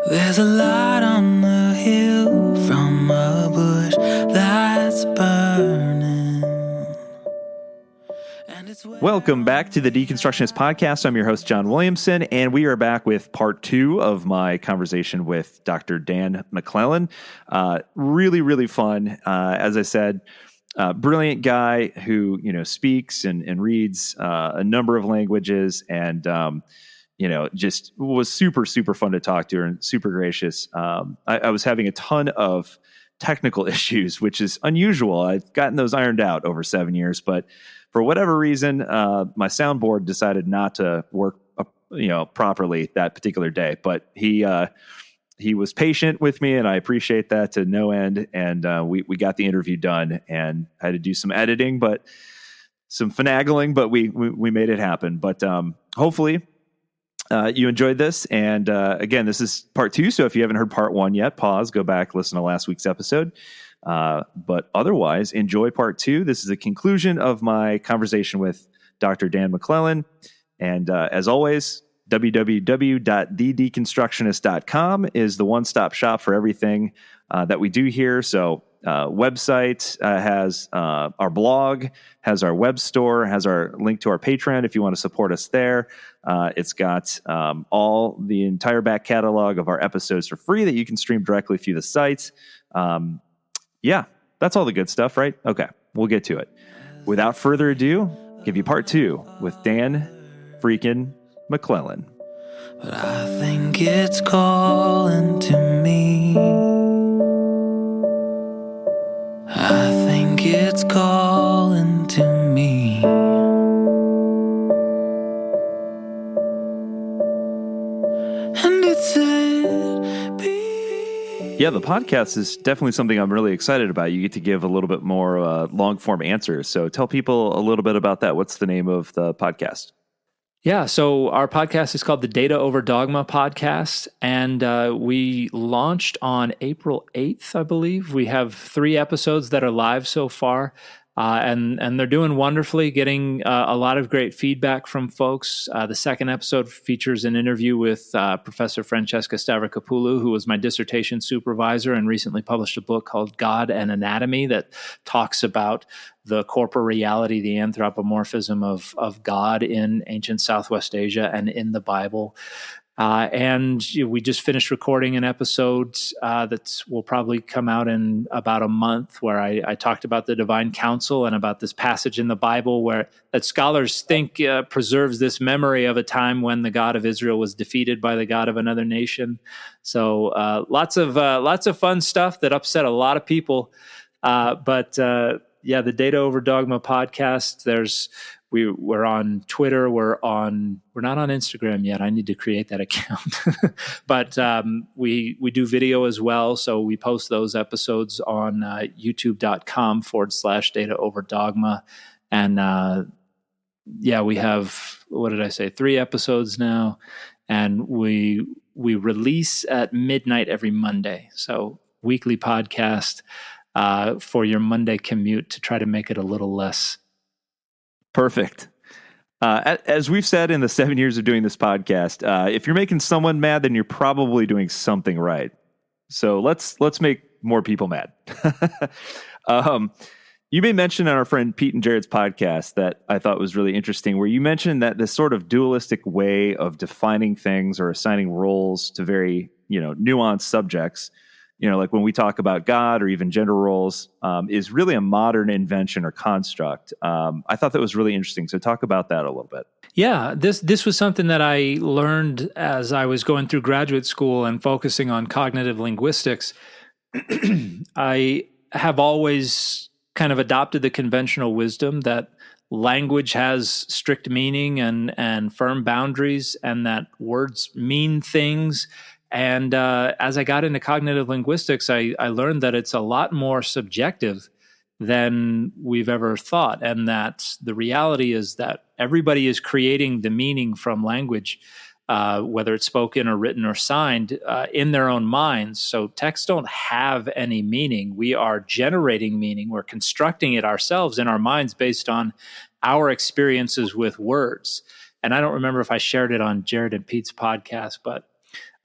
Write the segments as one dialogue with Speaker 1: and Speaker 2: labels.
Speaker 1: There's a light on the hill from a bush that's burning.
Speaker 2: Welcome back to the Deconstructionist podcast. I'm your host, John Williamson, and we are back with part 2 of my conversation with Dr. Dan McClellan. Really fun. As I said, brilliant guy who, speaks and reads a number of languages and, just was super fun to talk to and super gracious. I was having a ton of technical issues, which is unusual. I've gotten those ironed out over 7 years, but for whatever reason, my soundboard decided not to work, properly that particular day. But he was patient with me, and I appreciate that to no end. And we got the interview done, and had to do some editing, but some finagling, but we made it happen. But hopefully you enjoyed this. And again, this is part 2. So if you haven't heard part 1 yet, pause, go back, listen to last week's episode. But otherwise, enjoy part 2. This is the conclusion of my conversation with Dr. Dan McClellan. And as always, www.thedeconstructionist.com is the one-stop shop for everything that we do here. So website has our blog, has our web store, has our link to our Patreon if you want to support us there. It's got the entire back catalog of our episodes for free that you can stream directly through the site. Yeah, that's all the good stuff, right? Okay, we'll get to it. Without further ado, give you part 2 with Dan freaking McClellan.
Speaker 1: But I think it's calling to me. I think it's calling to me. And it said, be.
Speaker 2: Yeah, the podcast is definitely something I'm really excited about. You get to give a little bit more long-form answers. So tell people a little bit about that. What's the name of the podcast?
Speaker 3: Yeah, so our podcast is called the Data Over Dogma podcast, and we launched on April 8th, I believe. We have 3 episodes that are live so far, and they're doing wonderfully, getting a lot of great feedback from folks. The second episode features an interview with Professor Francesca Stavrokopoulou, who was my dissertation supervisor and recently published a book called God and Anatomy that talks about the corporeality, the anthropomorphism of God in ancient Southwest Asia and in the Bible. And we just finished recording an episode that will probably come out in about a month, where I talked about the divine council and about this passage in the Bible that scholars think preserves this memory of a time when the God of Israel was defeated by the God of another nation. So lots of fun stuff that upset a lot of people, but yeah, the Data Over Dogma podcast. We're on Twitter. We're not on Instagram yet. I need to create that account. But we do video as well. So we post those episodes on youtube.com/Data Over Dogma. And we have, 3 episodes now. And we release at midnight every Monday. So weekly podcast for your Monday commute to try to make it a little less.
Speaker 2: Perfect. As we've said in the 7 years of doing this podcast, if you're making someone mad, then you're probably doing something right. So let's make more people mad. You made mention on our friend Pete and Jared's podcast that I thought was really interesting, where you mentioned that this sort of dualistic way of defining things or assigning roles to very, nuanced subjects, like when we talk about God or even gender roles, is really a modern invention or construct. I thought that was really interesting. So talk about that a little bit.
Speaker 3: Yeah, this was something that I learned as I was going through graduate school and focusing on cognitive linguistics. I have always kind of adopted the conventional wisdom that language has strict meaning and firm boundaries, and that words mean things. And as I got into cognitive linguistics, I learned that it's a lot more subjective than we've ever thought, and that the reality is that everybody is creating the meaning from language, whether it's spoken or written or signed, in their own minds. So texts don't have any meaning. We are generating meaning. We're constructing it ourselves in our minds based on our experiences with words. And I don't remember if I shared it on Jared and Pete's podcast, but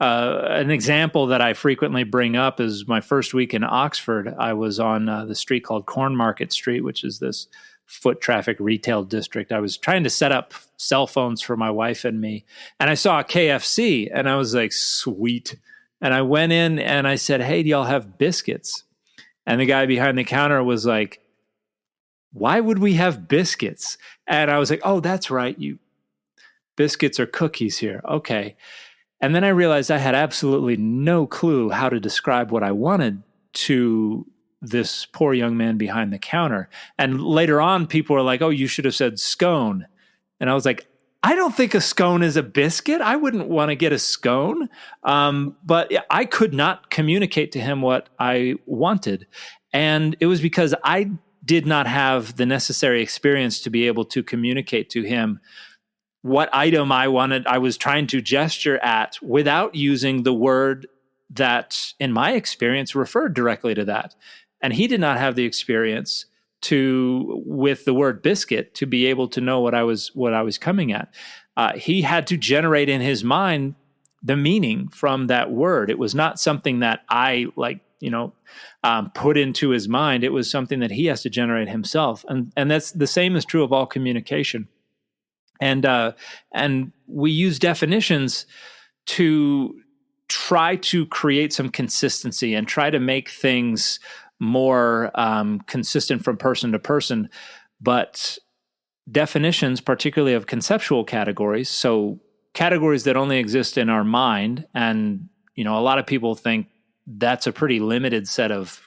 Speaker 3: An example that I frequently bring up is my first week in Oxford. I was on the street called Cornmarket Street, which is this foot traffic retail district. I was trying to set up cell phones for my wife and me, and I saw a KFC, and I was like, sweet. And I went in and I said, hey, do y'all have biscuits? And the guy behind the counter was like, why would we have biscuits? And I was like, oh, that's right. Biscuits or cookies here. Okay. And then I realized I had absolutely no clue how to describe what I wanted to this poor young man behind the counter. And later on, people were like, oh, you should have said scone. And I was like, I don't think a scone is a biscuit. I wouldn't want to get a scone. But I could not communicate to him what I wanted. And it was because I did not have the necessary experience to be able to communicate to him what item I wanted. I was trying to gesture at without using the word that, in my experience, referred directly to that. And he did not have the experience with the word biscuit to be able to know what I was coming at. He had to generate in his mind the meaning from that word. It was not something that I put into his mind. It was something that he has to generate himself. And that's the same is true of all communication. And we use definitions to try to create some consistency and try to make things more consistent from person to person. But definitions, particularly of conceptual categories, so categories that only exist in our mind, and a lot of people think that's a pretty limited set of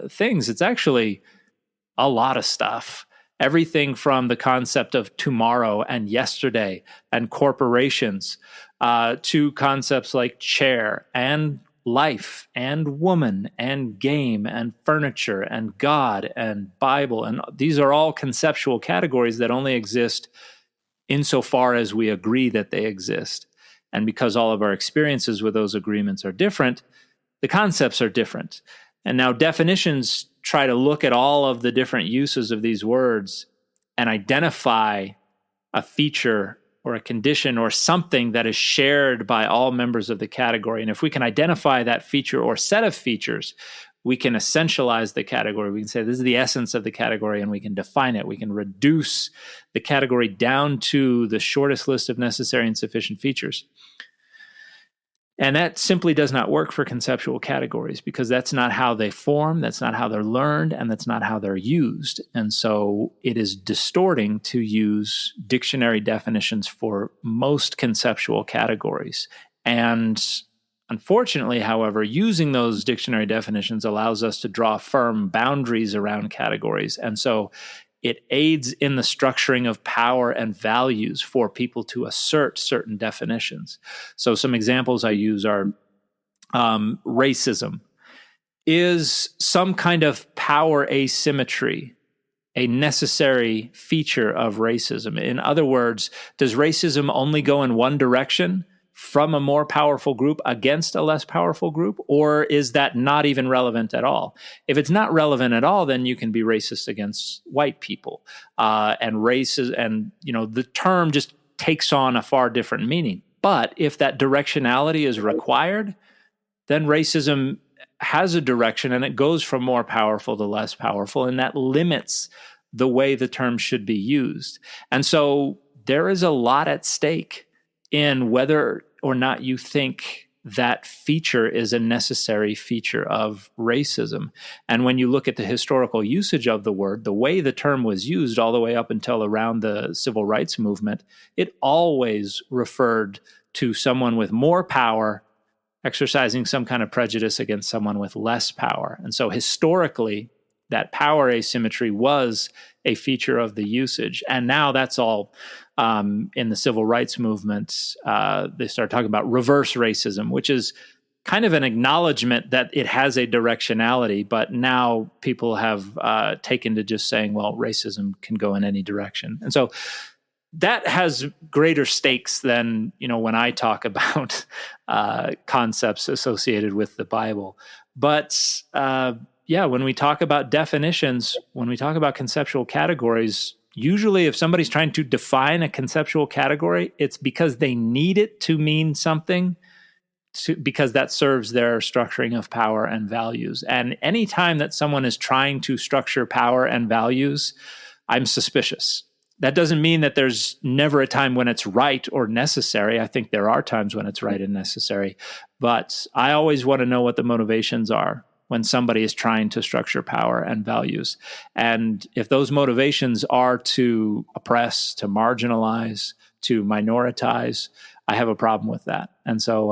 Speaker 3: things. It's actually a lot of stuff. Everything from the concept of tomorrow and yesterday and corporations to concepts like chair and life and woman and game and furniture and God and Bible. And these are all conceptual categories that only exist insofar as we agree that they exist. And because all of our experiences with those agreements are different, the concepts are different. And now definitions try to look at all of the different uses of these words and identify a feature or a condition or something that is shared by all members of the category. And if we can identify that feature or set of features, we can essentialize the category. We can say this is the essence of the category, and we can define it. We can reduce the category down to the shortest list of necessary and sufficient features. And that simply does not work for conceptual categories because that's not how they form, that's not how they're learned, and that's not how they're used. And so it is distorting to use dictionary definitions for most conceptual categories. And unfortunately, however, using those dictionary definitions allows us to draw firm boundaries around categories. And so it aids in the structuring of power and values for people to assert certain definitions. So some examples I use are racism. Is some kind of power asymmetry a necessary feature of racism? In other words, does racism only go in one direction, from a more powerful group against a less powerful group, or is that not even relevant at all? If it's not relevant at all, then you can be racist against white people. And races, and the term just takes on a far different meaning. But if that directionality is required, then racism has a direction and it goes from more powerful to less powerful, and that limits the way the term should be used. And so there is a lot at stake in whether or not you think that feature is a necessary feature of racism. And when you look at the historical usage of the word, the way the term was used all the way up until around the civil rights movement, it always referred to someone with more power exercising some kind of prejudice against someone with less power. And so historically, that power asymmetry was a feature of the usage. And now that's all in the civil rights movement. They start talking about reverse racism, which is kind of an acknowledgement that it has a directionality, but now people have taken to just saying, well, racism can go in any direction. And so that has greater stakes than, when I talk about concepts associated with the Bible. But when we talk about definitions, when we talk about conceptual categories, usually if somebody's trying to define a conceptual category, it's because they need it to mean something, because that serves their structuring of power and values. And any time that someone is trying to structure power and values, I'm suspicious. That doesn't mean that there's never a time when it's right or necessary. I think there are times when it's right and necessary, but I always want to know what the motivations are when somebody is trying to structure power and values. And if those motivations are to oppress, to marginalize, to minoritize, I have a problem with that. And so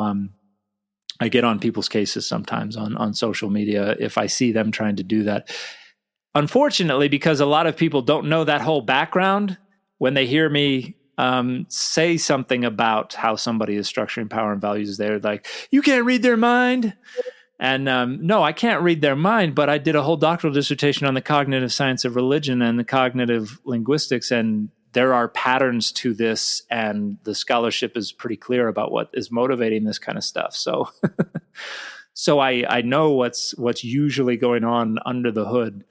Speaker 3: I get on people's cases sometimes on social media if I see them trying to do that. Unfortunately, because a lot of people don't know that whole background, when they hear me say something about how somebody is structuring power and values, they're like, you can't read their mind. And no, I can't read their mind, but I did a whole doctoral dissertation on the cognitive science of religion and the cognitive linguistics, and there are patterns to this, and the scholarship is pretty clear about what is motivating this kind of stuff. So, so I know what's usually going on under the hood,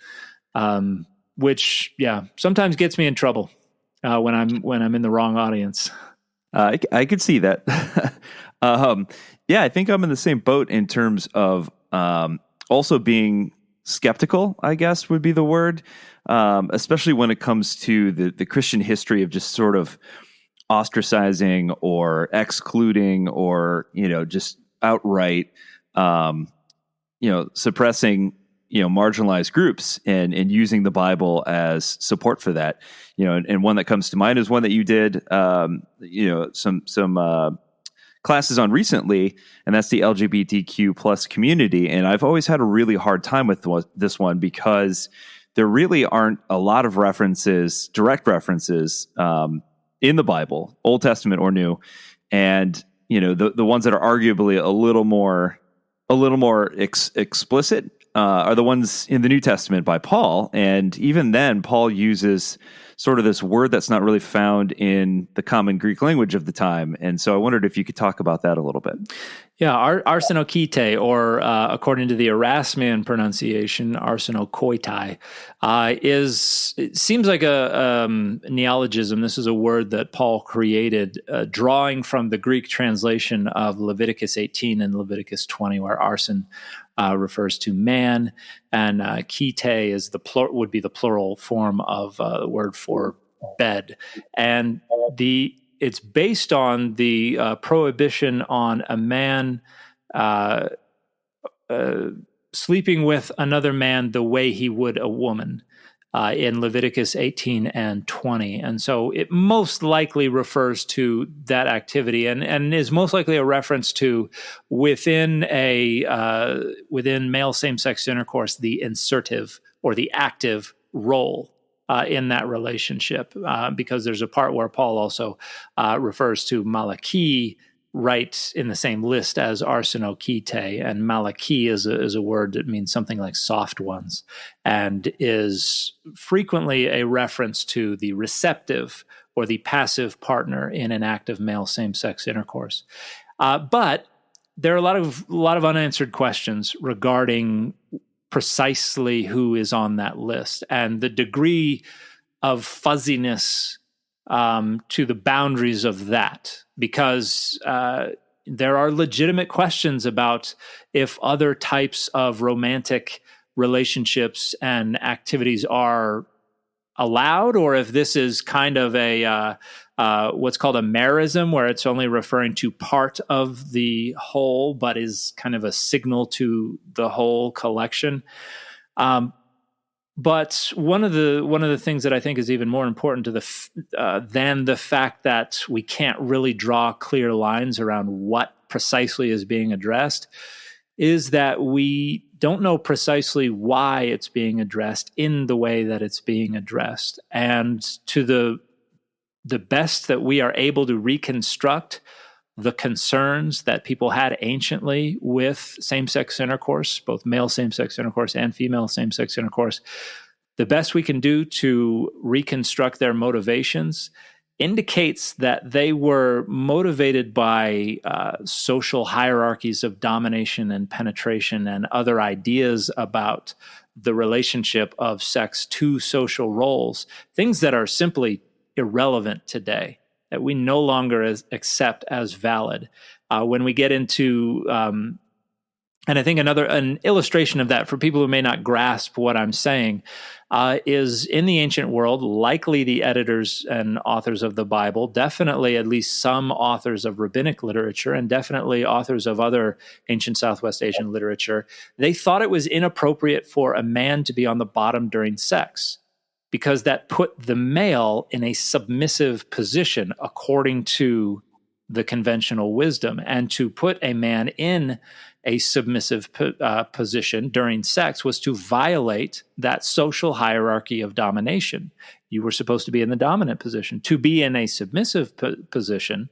Speaker 3: which sometimes gets me in trouble when I'm in the wrong audience.
Speaker 2: I could see that. I think I'm in the same boat in terms of also being skeptical, I guess would be the word, especially when it comes to the Christian history of just sort of ostracizing or excluding or, just outright, suppressing, marginalized groups and using the Bible as support for that. And one that comes to mind is one that you did, some classes on recently, and that's the LGBTQ plus community. And I've always had a really hard time with this one because there really aren't a lot of references, direct references in the Bible, Old Testament or New. And, the ones that are arguably a little more explicit are the ones in the New Testament by Paul. And even then, Paul uses sort of this word that's not really found in the common Greek language of the time. And so I wondered if you could talk about that a little bit.
Speaker 3: Yeah, arsenokoitai, or according to the Erasmian pronunciation, arsenokoitai, it seems like a neologism. This is a word that Paul created, drawing from the Greek translation of Leviticus 18 and Leviticus 20, where arsen refers to man, and kete is would be the plural form of the word for bed, and it's based on the prohibition on a man sleeping with another man the way he would a woman in Leviticus 18 and 20. And so it most likely refers to that activity and is most likely a reference to within male same-sex intercourse, the insertive or the active role in that relationship, because there's a part where Paul also refers to malaki right in the same list as arsenokoitai, and malaki is a word that means something like soft ones, and is frequently a reference to the receptive or the passive partner in an active male same-sex intercourse. But there are a lot of unanswered questions regarding precisely who is on that list and the degree of fuzziness to the boundaries of that, because there are legitimate questions about if other types of romantic relationships and activities are allowed, or if this is kind of a what's called a merism, where it's only referring to part of the whole, but is kind of a signal to the whole collection. But one of the things that I think is even more important to than the fact that we can't really draw clear lines around what precisely is being addressed is that we don't know precisely why it's being addressed in the way that it's being addressed. And to the best that we are able to reconstruct the concerns that people had anciently with same-sex intercourse, both male same-sex intercourse and female same-sex intercourse, the best we can do to reconstruct their motivations indicates that they were motivated by social hierarchies of domination and penetration and other ideas about the relationship of sex to social roles, things that are simply irrelevant today. that we no longer accept as valid. When we get into, and I think an illustration of that for people who may not grasp what I'm saying is in the ancient world, likely the editors and authors of the Bible, definitely at least some authors of rabbinic literature, and definitely authors of other ancient Southwest Asian literature, they thought it was inappropriate for a man to be on the bottom during sex, because that put the male in a submissive position according to the conventional wisdom. And to put a man in a submissive position during sex was to violate that social hierarchy of domination. You were supposed to be in the dominant position. To be in a submissive position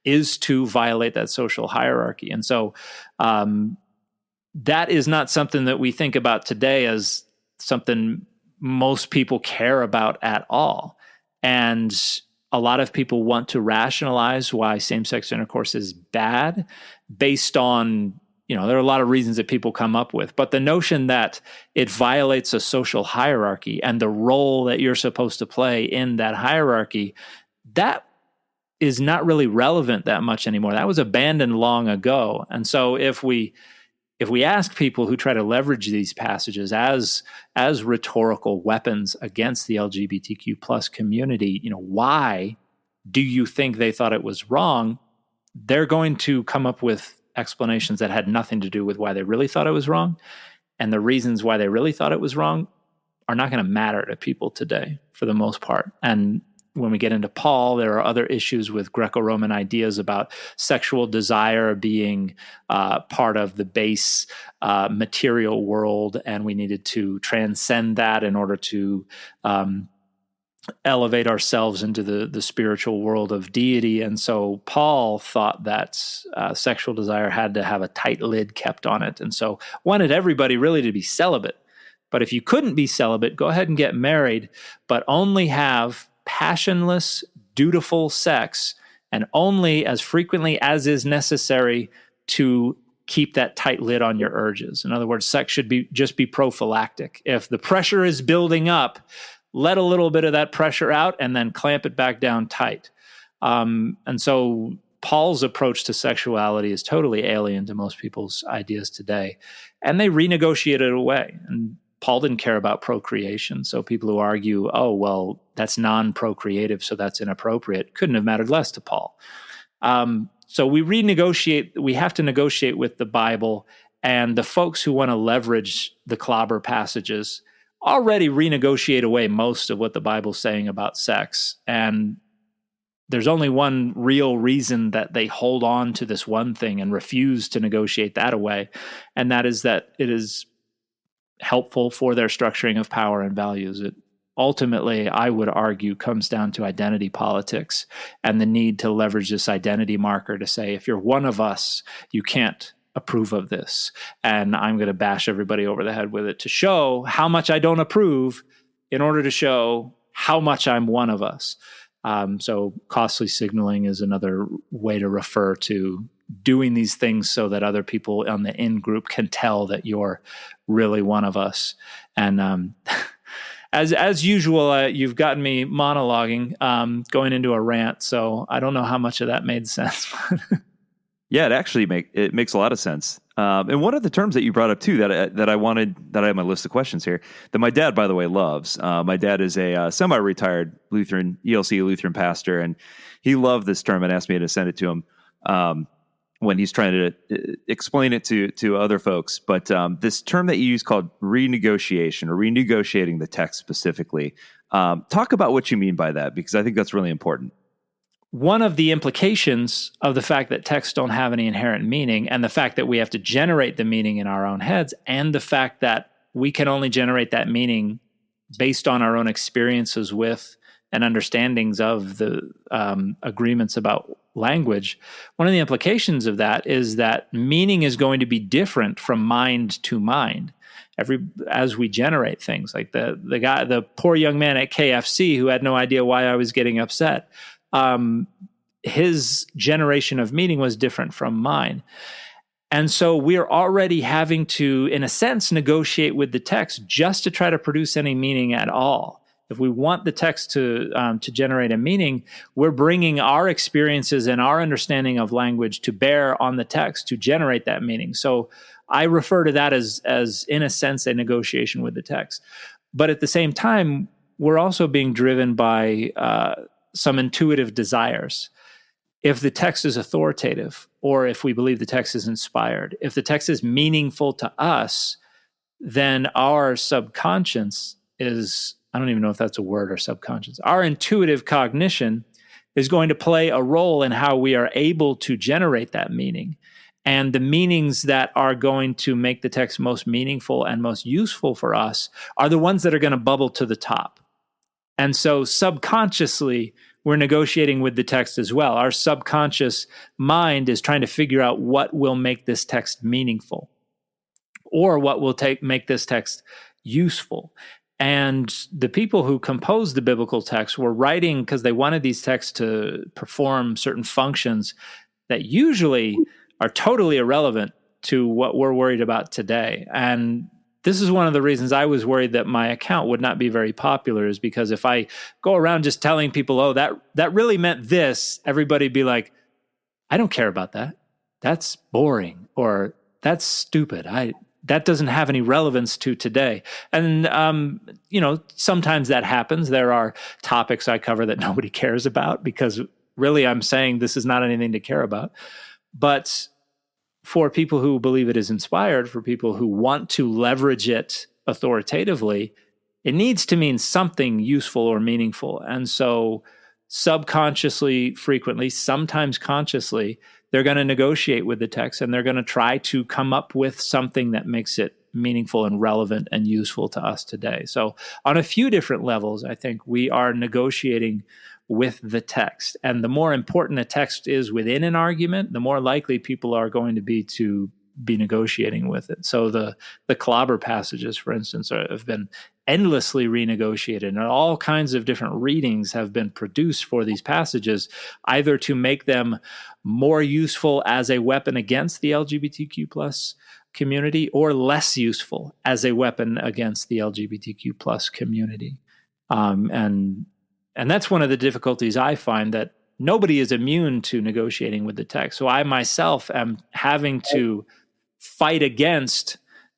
Speaker 3: is to violate that social hierarchy. And so that is not something that we think about today as something most people care about at all. And a lot of people want to rationalize why same-sex intercourse is bad based on, there are a lot of reasons that people come up with, but the notion that it violates a social hierarchy and the role that you're supposed to play in that hierarchy, that is not really relevant that much anymore. That was abandoned long ago. And so if we ask people who try to leverage these passages as rhetorical weapons against the LGBTQ plus community, why do you think they thought it was wrong? They're going to come up with explanations that had nothing to do with why they really thought it was wrong. And the reasons why they really thought it was wrong are not going to matter to people today for the most part. And when we get into Paul, there are other issues with Greco-Roman ideas about sexual desire being part of the base material world, and we needed to transcend that in order to elevate ourselves into the spiritual world of deity. And so Paul thought that sexual desire had to have a tight lid kept on it, and so wanted everybody really to be celibate. But if you couldn't be celibate, go ahead and get married, but only have passionless, dutiful sex, and only as frequently as is necessary to keep that tight lid on your urges. In other words, sex should just be prophylactic. If the pressure is building up, let a little bit of that pressure out and then clamp it back down tight. And so Paul's approach to sexuality is totally alien to most people's ideas today. And they renegotiate it away. And Paul didn't care about procreation. So people who argue, oh, well, that's non-procreative, so that's inappropriate, couldn't have mattered less to Paul. So we have to negotiate with the Bible, and the folks who want to leverage the clobber passages already renegotiate away most of what the Bible's saying about sex. And there's only one real reason that they hold on to this one thing and refuse to negotiate that away, and that is that it is helpful for their structuring of power and values. It ultimately, I would argue, comes down to identity politics and the need to leverage this identity marker to say, if you're one of us, you can't approve of this. And I'm going to bash everybody over the head with it to show how much I don't approve in order to show how much I'm one of us. So costly signaling is another way to refer to doing these things so that other people on the in-group can tell that you're really one of us. And as usual, you've gotten me monologuing, going into a rant, so I don't know how much of that made sense.
Speaker 2: Yeah, it makes a lot of sense. And one of the terms that you brought up too that I have on my list of questions here that my dad, by the way, loves. My dad is a semi-retired ELC Lutheran pastor, and he loved this term and asked me to send it to him when he's trying to explain it to other folks. But this term that you use called renegotiation, or renegotiating the text specifically. Talk about what you mean by that, because I think that's really important.
Speaker 3: One of the implications of the fact that texts don't have any inherent meaning, and the fact that we have to generate the meaning in our own heads, and the fact that we can only generate that meaning based on our own experiences with and understandings of the agreements about language, one of the implications of that is that meaning is going to be different from mind to mind as we generate things. Like the poor young man at KFC who had no idea why I was getting upset. His generation of meaning was different from mine. And so we're already having to, in a sense, negotiate with the text just to try to produce any meaning at all. if we want the text to generate a meaning, we're bringing our experiences and our understanding of language to bear on the text to generate that meaning. So I refer to that as in a sense, a negotiation with the text. But at the same time, we're also being driven by some intuitive desires. If the text is authoritative, or if we believe the text is inspired, if the text is meaningful to us, then our subconscious is, I don't even know if that's a word, or subconscious, our intuitive cognition is going to play a role in how we are able to generate that meaning. And the meanings that are going to make the text most meaningful and most useful for us are the ones that are going to bubble to the top. And so subconsciously, we're negotiating with the text as well. Our subconscious mind is trying to figure out what will make this text meaningful, or what will make this text useful. And the people who composed the biblical text were writing because they wanted these texts to perform certain functions that usually are totally irrelevant to what we're worried about today. And this is one of the reasons I was worried that my account would not be very popular, is because if I go around just telling people, oh, that really meant this, everybody'd be like, I don't care about that. That's boring, or that's stupid. That doesn't have any relevance to today. And, sometimes that happens. There are topics I cover that nobody cares about, because really I'm saying this is not anything to care about. But for people who believe it is inspired, for people who want to leverage it authoritatively, it needs to mean something useful or meaningful. And so subconsciously, frequently, sometimes consciously, they're going to negotiate with the text, and they're going to try to come up with something that makes it meaningful and relevant and useful to us today. So on a few different levels, I think we are negotiating with the text. And the more important a text is within an argument, the more likely people are going to be negotiating with it. So the clobber passages, for instance, have been endlessly renegotiated, and all kinds of different readings have been produced for these passages, either to make them more useful as a weapon against the LGBTQ plus community, or less useful as a weapon against the LGBTQ plus community. And that's one of the difficulties I find, that nobody is immune to negotiating with the text. So I myself am having to fight against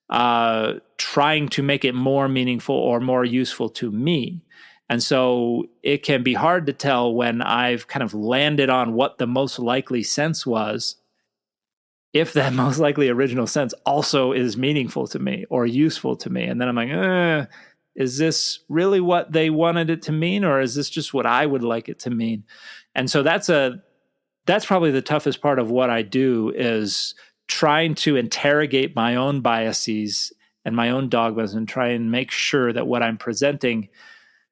Speaker 3: trying to make it more meaningful or more useful to me. And so it can be hard to tell when I've kind of landed on what the most likely sense was, if that most likely original sense also is meaningful to me or useful to me. And then I'm like, is this really what they wanted it to mean, or is this just what I would like it to mean? And so that's probably the toughest part of what I do, is trying to interrogate my own biases and my own dogmas, and try and make sure that what I'm presenting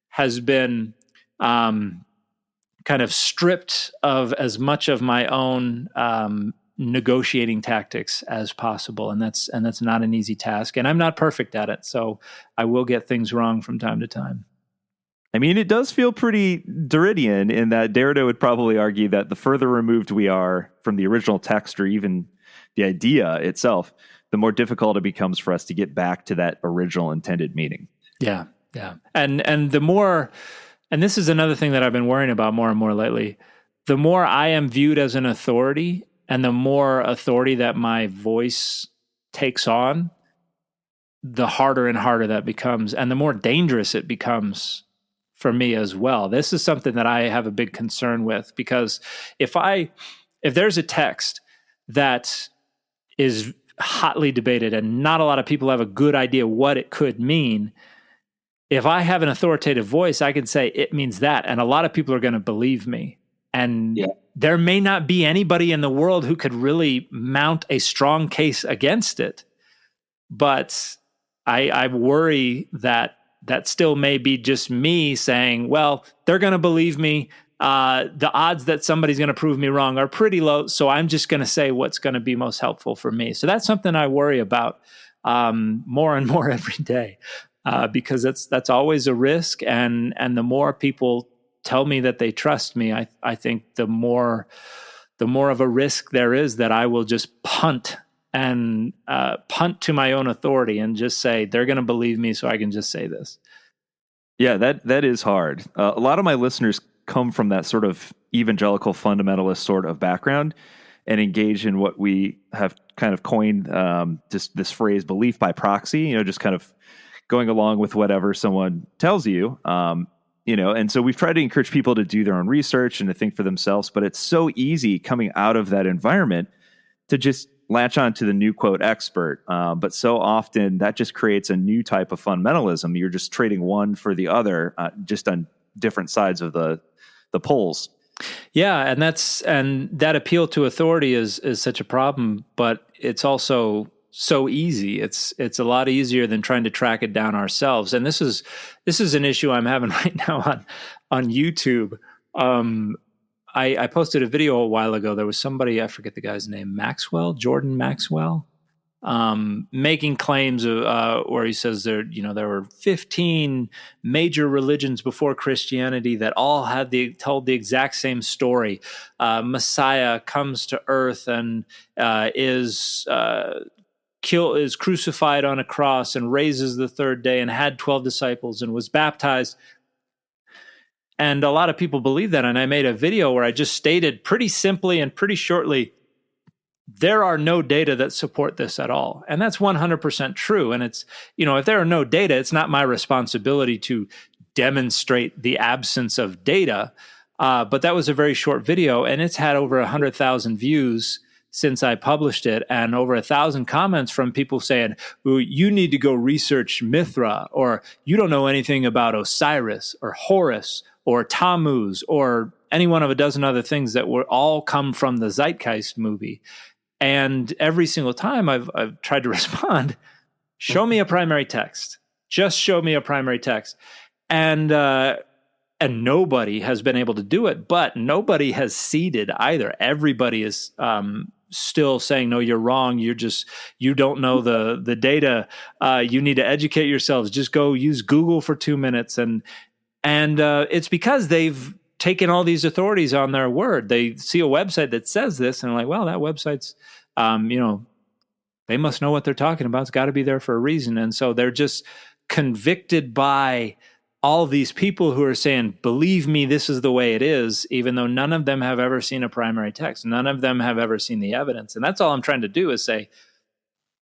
Speaker 3: has been kind of stripped of as much of my own negotiating tactics as possible. And that's not an easy task. And I'm not perfect at it, so I will get things wrong from time to time.
Speaker 2: I mean, it does feel pretty Derridian, in that Derrida would probably argue that the further removed we are from the original text, or even the idea itself, the more difficult it becomes for us to get back to that original intended meaning.
Speaker 3: Yeah. And the more, and this is another thing that I've been worrying about more and more lately, the more I am viewed as an authority, and the more authority that my voice takes on, the harder and harder that becomes, and the more dangerous it becomes for me as well. This is something that I have a big concern with, because if there's a text that is hotly debated and not a lot of people have a good idea what it could mean, if I have an authoritative voice, I can say it means that, and a lot of people are going to believe me. And there may not be anybody in the world who could really mount a strong case against it. But I worry that still may be just me saying, well, they're going to believe me. The odds that somebody's going to prove me wrong are pretty low, so I'm just going to say what's going to be most helpful for me. So that's something I worry about more and more every day, because that's always a risk. And the more people tell me that they trust me, I think the more of a risk there is that I will just punt to my own authority and just say they're going to believe me, so I can just say this.
Speaker 2: Yeah, that is hard. A lot of my listeners come from that sort of evangelical fundamentalist sort of background and engage in what we have kind of coined just this phrase belief by proxy, just kind of going along with whatever someone tells you. And so we've tried to encourage people to do their own research and to think for themselves, but it's so easy coming out of that environment to just latch on to the new quote expert. But so often that just creates a new type of fundamentalism. You're just trading one for the other, just on different sides of the poles.
Speaker 3: Yeah, and that appeal to authority is such a problem, but it's also so easy. It's a lot easier than trying to track it down ourselves. And this is an issue I'm having right now on YouTube. I posted a video a while ago. There was somebody, I forget the guy's name, Jordan Maxwell, making claims where he says there were 15 major religions before Christianity that all told the exact same story. Messiah comes to earth and is crucified on a cross and raises the third day and had 12 disciples and was baptized. And a lot of people believe that. And I made a video where I just stated pretty simply and pretty shortly, there are no data that support this at all. And that's 100% true. And it's, if there are no data, it's not my responsibility to demonstrate the absence of data. But that was a very short video, and it's had over 100,000 views since I published it, and over 1,000 comments from people saying, well, you need to go research Mithra, or you don't know anything about Osiris or Horus or Tammuz or any one of a dozen other things that were all come from the Zeitgeist movie. And every single time I've tried to respond, show me a primary text. Just show me a primary text. And nobody has been able to do it, but nobody has ceded either. Everybody is still saying, no, you're wrong. You don't know the data. You need to educate yourselves. Just go use Google for 2 minutes. And it's because they've taken all these authorities on their word. They see a website that says this and like, well, that website's, they must know what they're talking about. It's got to be there for a reason. And so they're just convicted by all these people who are saying, believe me, this is the way it is, even though none of them have ever seen a primary text. None of them have ever seen the evidence. And that's all I'm trying to do is say,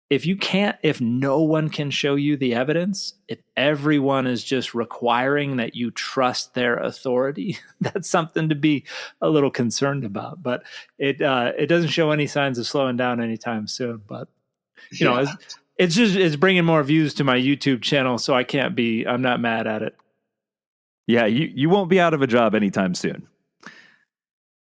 Speaker 3: if no one can show you the evidence, if everyone is just requiring that you trust their authority, that's something to be a little concerned about. But it doesn't show any signs of slowing down anytime soon. But, it's bringing more views to my YouTube channel, so I'm not mad at it.
Speaker 2: Yeah, you won't be out of a job anytime soon.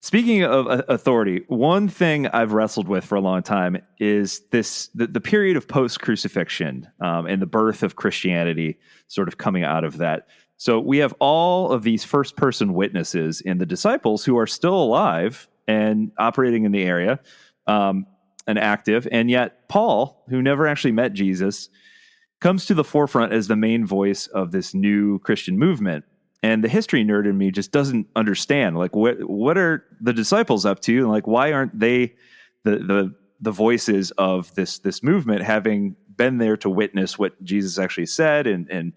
Speaker 2: Speaking of authority, one thing I've wrestled with for a long time is the period of post-crucifixion and the birth of Christianity sort of coming out of that. So we have all of these first-person witnesses in the disciples who are still alive and operating in the area and active, and yet Paul, who never actually met Jesus, comes to the forefront as the main voice of this new Christian movement. And the history nerd in me just doesn't understand, like, what are the disciples up to? And like, why aren't they the voices of this movement, having been there to witness what Jesus actually said and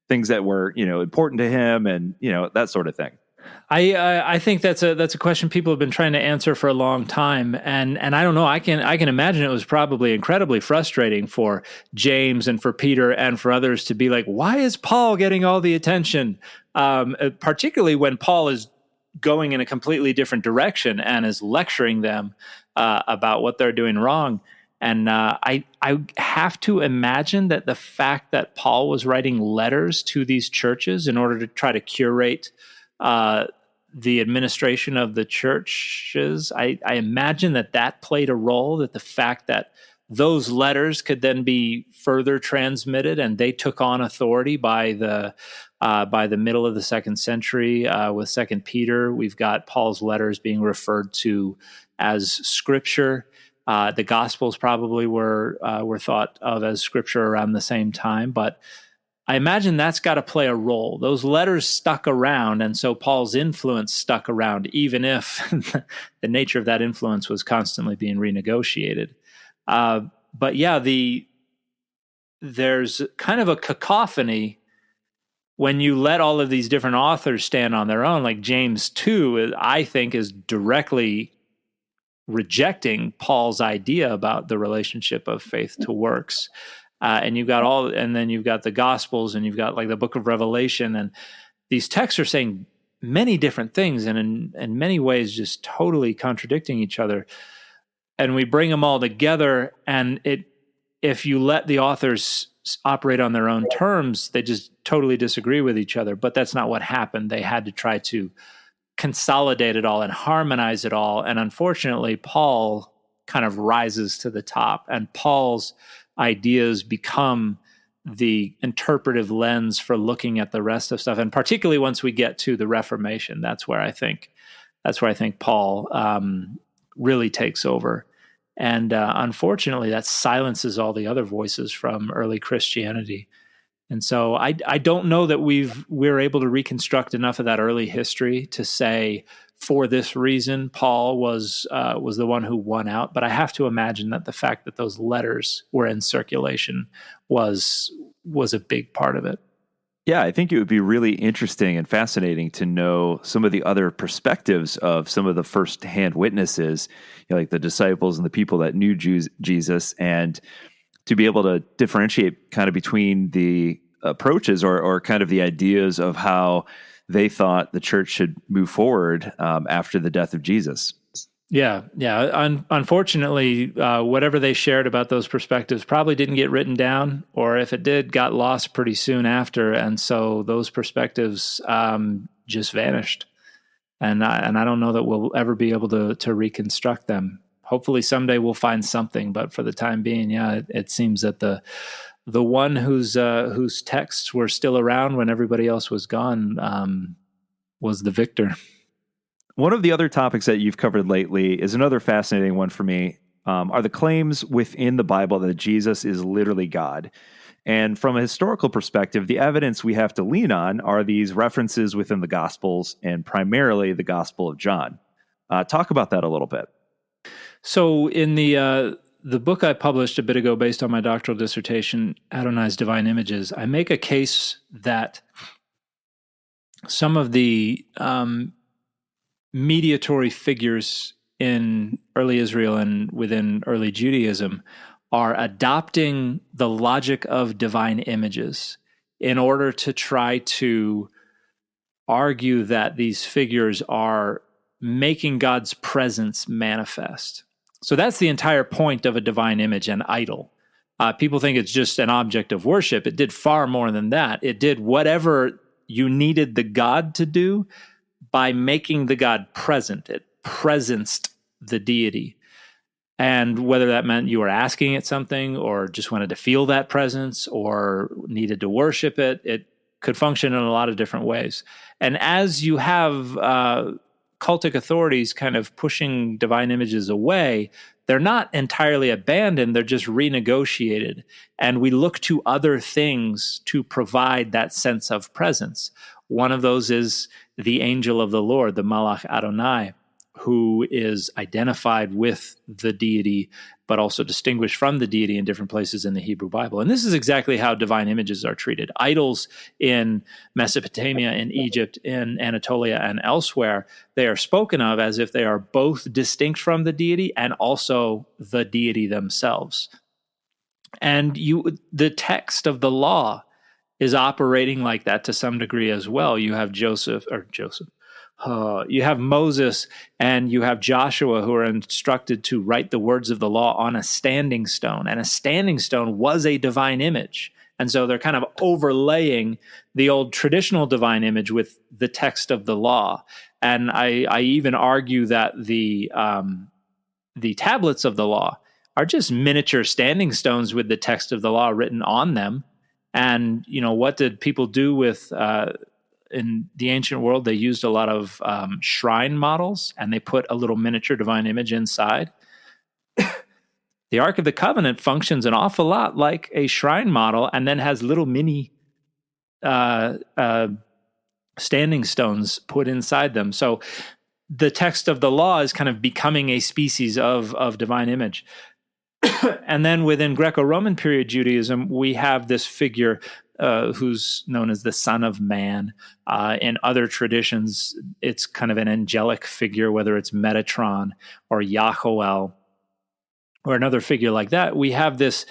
Speaker 2: things that were, important to him and, that sort of thing.
Speaker 3: I think that's a question people have been trying to answer for a long time, and I don't know. I can imagine it was probably incredibly frustrating for James and for Peter and for others to be like, why is Paul getting all the attention? Particularly when Paul is going in a completely different direction and is lecturing them about what they're doing wrong. And I have to imagine that the fact that Paul was writing letters to these churches in order to try to curate the administration of the churches, I imagine that played a role, that the fact that those letters could then be further transmitted and they took on authority by the middle of the second century with Second Peter. We've got Paul's letters being referred to as scripture. The Gospels probably were thought of as scripture around the same time, but I imagine that's got to play a role. Those letters stuck around, and so Paul's influence stuck around, even if the nature of that influence was constantly being renegotiated. But yeah, there's kind of a cacophony when you let all of these different authors stand on their own, like James 2, I think is directly rejecting Paul's idea about the relationship of faith to works. And then you've got the Gospels, and you've got like the book of Revelation, and these texts are saying many different things, and in many ways just totally contradicting each other. And we bring them all together, and if you let the authors operate on their own terms, they just totally disagree with each other. But that's not what happened. They had to try to consolidate it all and harmonize it all. And unfortunately, Paul kind of rises to the top, and Paul's ideas become the interpretive lens for looking at the rest of stuff. And particularly once we get to the Reformation, that's where I think Paul really takes over. And unfortunately, that silences all the other voices from early Christianity. And so I don't know that we're able to reconstruct enough of that early history to say, for this reason, Paul was the one who won out. But I have to imagine that the fact that those letters were in circulation was a big part of it.
Speaker 2: Yeah, I think it would be really interesting and fascinating to know some of the other perspectives of some of the first-hand witnesses, like the disciples and the people that knew Jesus, and to be able to differentiate kind of between the approaches or kind of the ideas of how they thought the church should move forward after the death of Jesus.
Speaker 3: Yeah. Unfortunately, whatever they shared about those perspectives probably didn't get written down, or if it did, got lost pretty soon after. And so those perspectives just vanished. And I don't know that we'll ever be able to reconstruct them. Hopefully someday we'll find something, but for the time being, it seems that the one whose texts were still around when everybody else was gone was the victor.
Speaker 2: One of the other topics that you've covered lately is another fascinating one for me, are the claims within the Bible that Jesus is literally God. And from a historical perspective, the evidence we have to lean on are these references within the Gospels, and primarily the Gospel of John. Talk about that a little bit.
Speaker 3: So in the book I published a bit ago based on my doctoral dissertation, Adonai's Divine Images, I make a case that some of the mediatory figures in early Israel and within early Judaism are adopting the logic of divine images in order to try to argue that these figures are making God's presence manifest. So that's the entire point of a divine image, an idol. People think it's just an object of worship. It did far more than that. It did whatever you needed the God to do by making the God present. It presenced the deity. And whether that meant you were asking it something or just wanted to feel that presence or needed to worship it, it could function in a lot of different ways. And as you have cultic authorities kind of pushing divine images away, they're not entirely abandoned, they're just renegotiated. And we look to other things to provide that sense of presence. One of those is the angel of the Lord, the Malach Adonai, who is identified with the deity, but also distinguished from the deity in different places in the Hebrew Bible. And this is exactly how divine images are treated. Idols in Mesopotamia, in Egypt, in Anatolia, and elsewhere, they are spoken of as if they are both distinct from the deity and also the deity themselves. And the text of the law is operating like that to some degree as well. You have you have Moses and you have Joshua who are instructed to write the words of the law on a standing stone. And a standing stone was a divine image. And so they're kind of overlaying the old traditional divine image with the text of the law. And I even argue that the tablets of the law are just miniature standing stones with the text of the law written on them. And, what did people do with in the ancient world? They used a lot of shrine models, and they put a little miniature divine image inside. The Ark of the Covenant functions an awful lot like a shrine model, and then has little mini standing stones put inside them. So the text of the law is kind of becoming a species of divine image. And then within Greco-Roman period Judaism, we have this figure who's known as the Son of Man. In other traditions, it's kind of an angelic figure, whether it's Metatron or Yahoel or another figure like that. We have this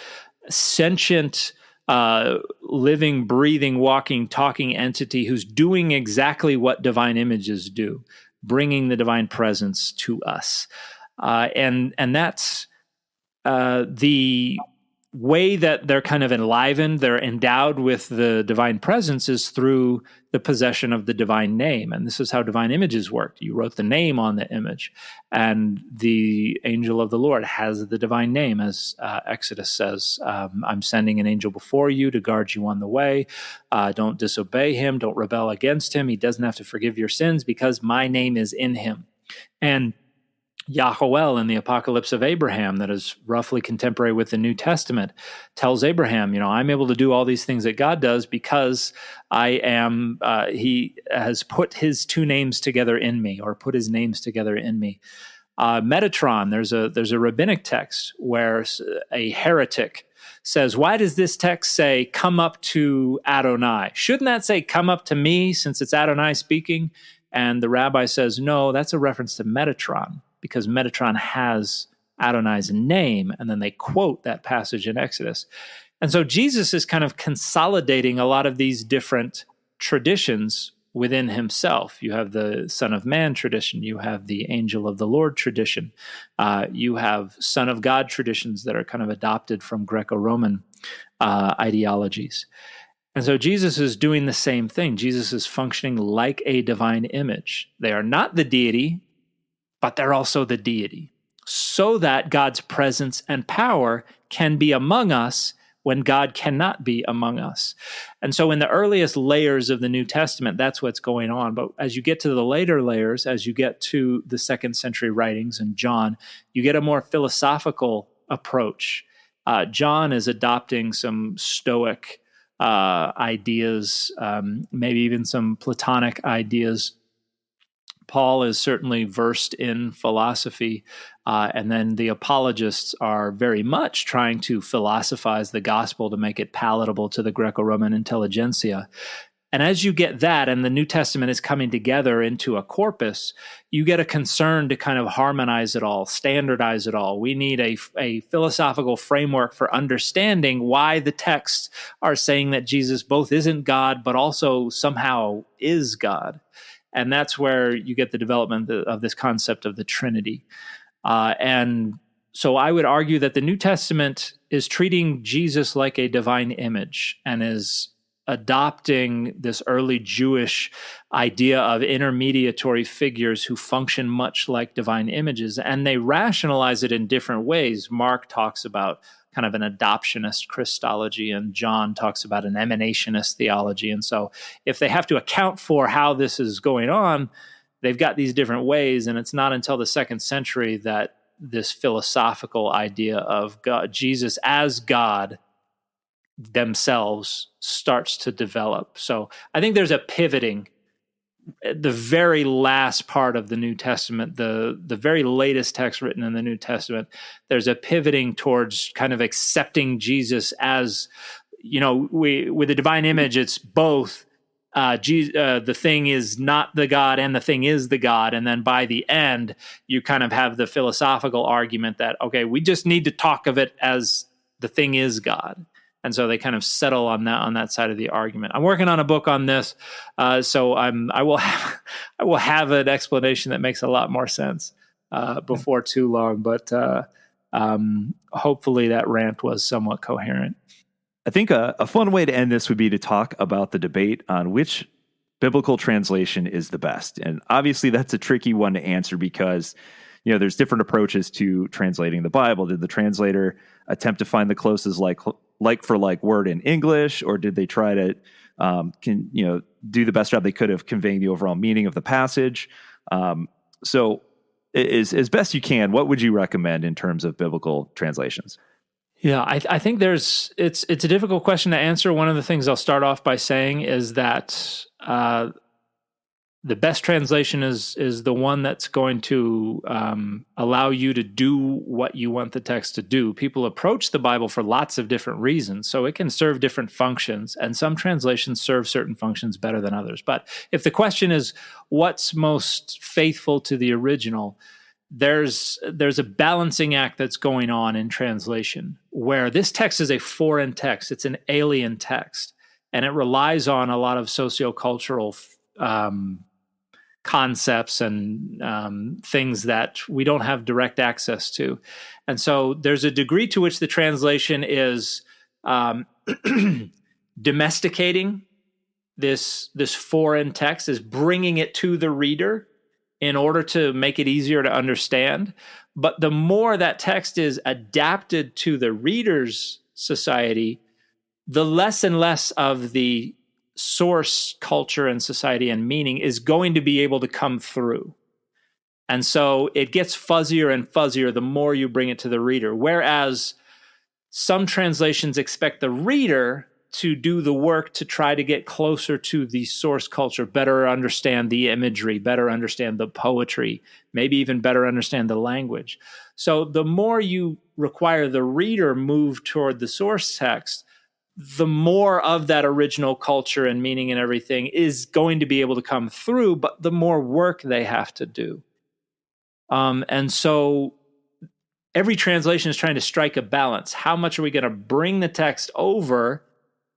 Speaker 3: sentient, living, breathing, walking, talking entity who's doing exactly what divine images do, bringing the divine presence to us. And that's the way that they're kind of enlivened, they're endowed with the divine presence is through the possession of the divine name. And this is how divine images work. You wrote the name on the image, and the angel of the Lord has the divine name, as Exodus says, I'm sending an angel before you to guard you on the way. Don't disobey him. Don't rebel against him. He doesn't have to forgive your sins because my name is in him. And Yahoel in the Apocalypse of Abraham, that is roughly contemporary with the New Testament, tells Abraham, I'm able to do all these things that God does because he has put his two names together in me, or put his names together in me. Metatron, there's a rabbinic text where a heretic says, why does this text say, come up to Adonai? Shouldn't that say, come up to me, since it's Adonai speaking? And the rabbi says, no, that's a reference to Metatron, because Metatron has Adonai's name, and then they quote that passage in Exodus. And so Jesus is kind of consolidating a lot of these different traditions within himself. You have the Son of Man tradition, you have the Angel of the Lord tradition, you have Son of God traditions that are kind of adopted from Greco-Roman ideologies. And so Jesus is doing the same thing. Jesus is functioning like a divine image. They are not the deity, but they're also the deity, so that God's presence and power can be among us when God cannot be among us. And so in the earliest layers of the New Testament, that's what's going on. But as you get to the later layers, as you get to the 2nd century writings and John, you get a more philosophical approach. John is adopting some Stoic ideas, maybe even some Platonic ideas. Paul is certainly versed in philosophy, and then the apologists are very much trying to philosophize the gospel to make it palatable to the Greco-Roman intelligentsia. And as you get that, and the New Testament is coming together into a corpus, you get a concern to kind of harmonize it all, standardize it all. We need a philosophical framework for understanding why the texts are saying that Jesus both isn't God, but also somehow is God. And that's where you get the development of this concept of the Trinity. And so I would argue that the New Testament is treating Jesus like a divine image and is adopting this early Jewish idea of intermediatory figures who function much like divine images, and they rationalize it in different ways. Mark talks about kind of an adoptionist Christology, and John talks about an emanationist theology. And so if they have to account for how this is going on, they've got these different ways, and it's not until the 2nd century that this philosophical idea of God, Jesus as God themselves starts to develop. So I think there's a pivoting. The very last part of the New Testament, the very latest text written in the New Testament, there's a pivoting towards kind of accepting Jesus as, with the divine image, it's both the thing is not the God and the thing is the God. And then by the end, you kind of have the philosophical argument that, okay, we just need to talk of it as the thing is God. And so they kind of settle on that side of the argument. I'm working on a book on this, so I will have an explanation that makes a lot more sense before too long. But hopefully that rant was somewhat coherent.
Speaker 2: I think a fun way to end this would be to talk about the debate on which biblical translation is the best. And obviously that's a tricky one to answer because, there's different approaches to translating the Bible. Did the translator attempt to find the closest like for like word in English, or did they try to do the best job they could of conveying the overall meaning of the passage? So as best you can, what would you recommend in terms of biblical translations?
Speaker 3: Yeah, I think it's a difficult question to answer. One of the things I'll start off by saying is that the best translation is the one that's going to allow you to do what you want the text to do. People approach the Bible for lots of different reasons, so it can serve different functions, and some translations serve certain functions better than others. But if the question is what's most faithful to the original, there's a balancing act that's going on in translation, where this text is a foreign text, it's an alien text, and it relies on a lot of sociocultural concepts and things that we don't have direct access to. And so there's a degree to which the translation is domesticating this foreign text, is bringing it to the reader in order to make it easier to understand. But the more that text is adapted to the reader's society, the less and less of the source culture and society and meaning is going to be able to come through. And so it gets fuzzier and fuzzier the more you bring it to the reader. Whereas some translations expect the reader to do the work to try to get closer to the source culture, better understand the imagery, better understand the poetry, maybe even better understand the language. So the more you require the reader move toward the source text, the more of that original culture and meaning and everything is going to be able to come through, but the more work they have to do. And so every translation is trying to strike a balance. How much are we going to bring the text over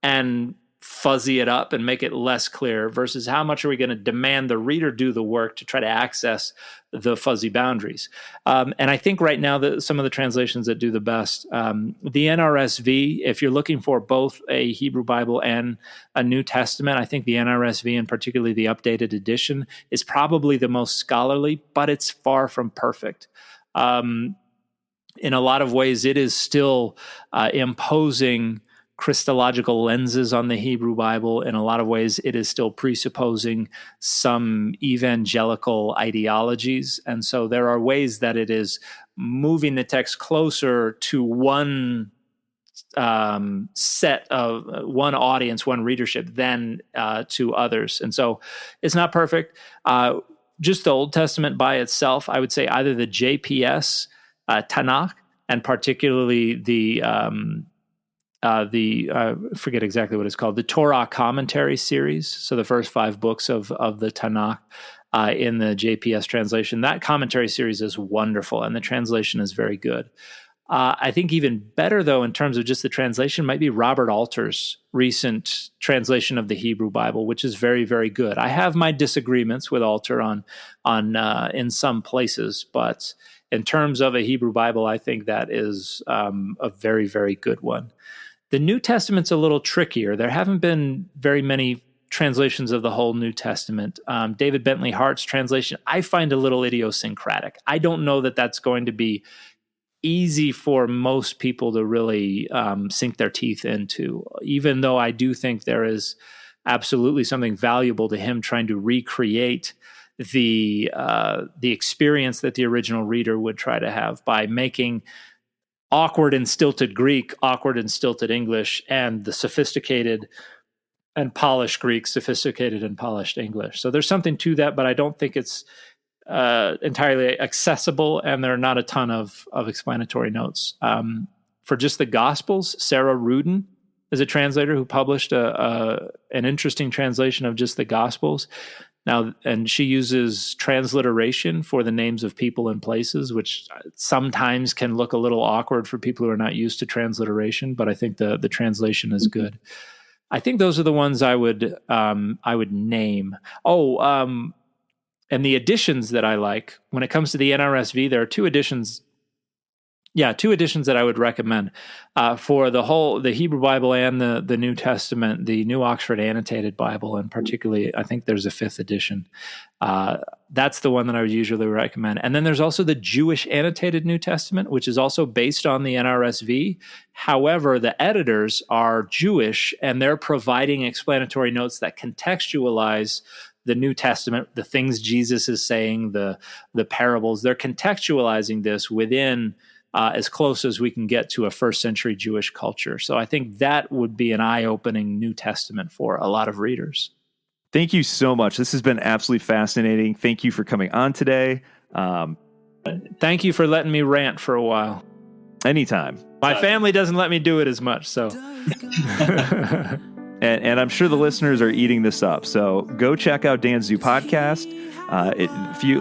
Speaker 3: and fuzzy it up and make it less clear, versus how much are we going to demand the reader do the work to try to access the fuzzy boundaries? And I think right now that some of the translations that do the best, the NRSV, if you're looking for both a Hebrew Bible and a New Testament, I think the NRSV, and particularly the updated edition, is probably the most scholarly, but it's far from perfect. In a lot of ways, it is still imposing Christological lenses on the Hebrew Bible. In a lot of ways, it is still presupposing some evangelical ideologies. And so there are ways that it is moving the text closer to one set of one audience, one readership, than to others. And so it's not perfect. Just the Old Testament by itself, I would say either the JPS, Tanakh, and particularly the forget exactly what it's called, the Torah commentary series. So the first 5 books of the Tanakh in the JPS translation, that commentary series is wonderful, and the translation is very good. I think even better, though, in terms of just the translation, might be Robert Alter's recent translation of the Hebrew Bible, which is very, very good. I have my disagreements with Alter on in some places, but in terms of a Hebrew Bible, I think that is a very, very good one. The New Testament's a little trickier. There haven't been very many translations of the whole New Testament. David Bentley Hart's translation, I find a little idiosyncratic. I don't know that that's going to be easy for most people to really sink their teeth into, even though I do think there is absolutely something valuable to him trying to recreate the experience that the original reader would try to have by making awkward and stilted Greek awkward and stilted English, and the sophisticated and polished Greek sophisticated and polished English. So there's something to that, but I don't think it's entirely accessible, and there are not a ton of explanatory notes. For just the Gospels, Sarah Rudin is a translator who published an interesting translation of just the Gospels. Now, and she uses transliteration for the names of people and places, which sometimes can look a little awkward for people who are not used to transliteration, but I think the translation is good. I think those are the ones I would name. And the editions that I like, when it comes to the NRSV, there are 2 editions. Yeah, 2 editions that I would recommend for the Hebrew Bible and the New Testament, the New Oxford Annotated Bible, and particularly, I think there's a 5th edition. That's the one that I would usually recommend. And then there's also the Jewish Annotated New Testament, which is also based on the NRSV. However, the editors are Jewish, and they're providing explanatory notes that contextualize the New Testament, the things Jesus is saying, the parables. They're contextualizing this within as close as we can get to a first century Jewish culture. So I think that would be an eye-opening New Testament for a lot of readers.
Speaker 2: Thank you so much. This has been absolutely fascinating. Thank you for coming on today.
Speaker 3: Thank you for letting me rant for a while.
Speaker 2: Anytime.
Speaker 3: My family doesn't let me do it as much, so.
Speaker 2: And I'm sure the listeners are eating this up. So go check out Dan's new podcast.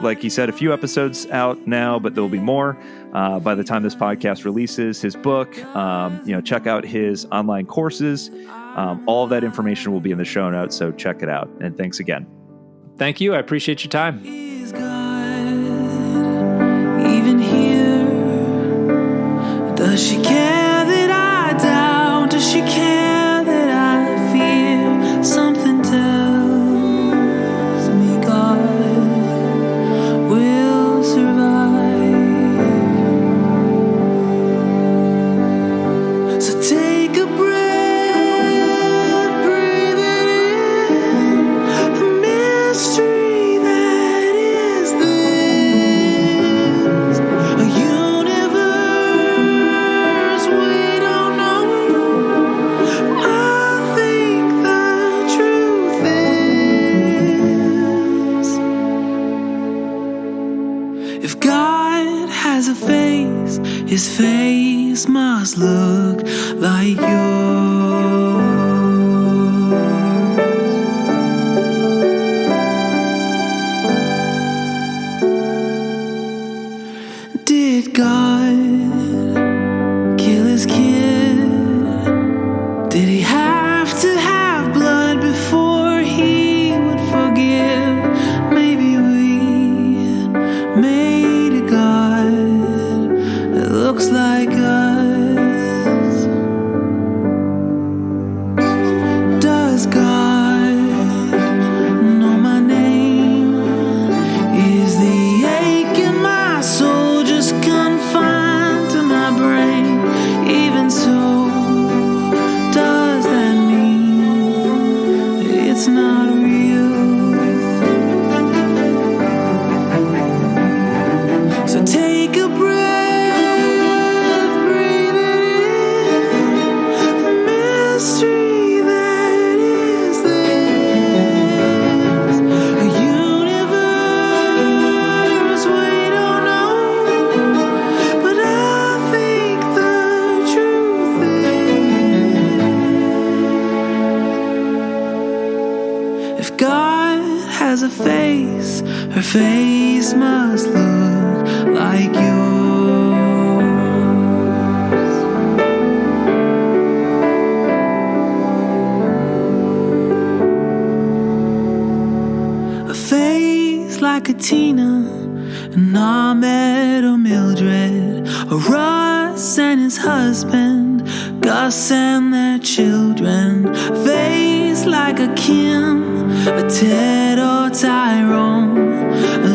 Speaker 2: Like he said, a few episodes out now, but there'll be more by the time this podcast releases. His book, check out his online courses. All of that information will be in the show notes, so check it out. And thanks again.
Speaker 3: Thank you. I appreciate your time.
Speaker 1: Is God even here? Does she care that I doubt? Does she care that I fear? Something tells me God will survive. So take a breath. His face must look like yours. Did God kill his kid? Did he have to have blood before he would forgive? Maybe we made a God that looks like us. Does God know my name? Is the ache in my soul just confined to my brain? Even so, does that mean it's not real? So take a breath. A face, her face must look like yours. A face like a Tina, an Ahmed or Mildred, a Russ and his husband, Gus and their children. A face like a Kim, a Ted or Tyrone, a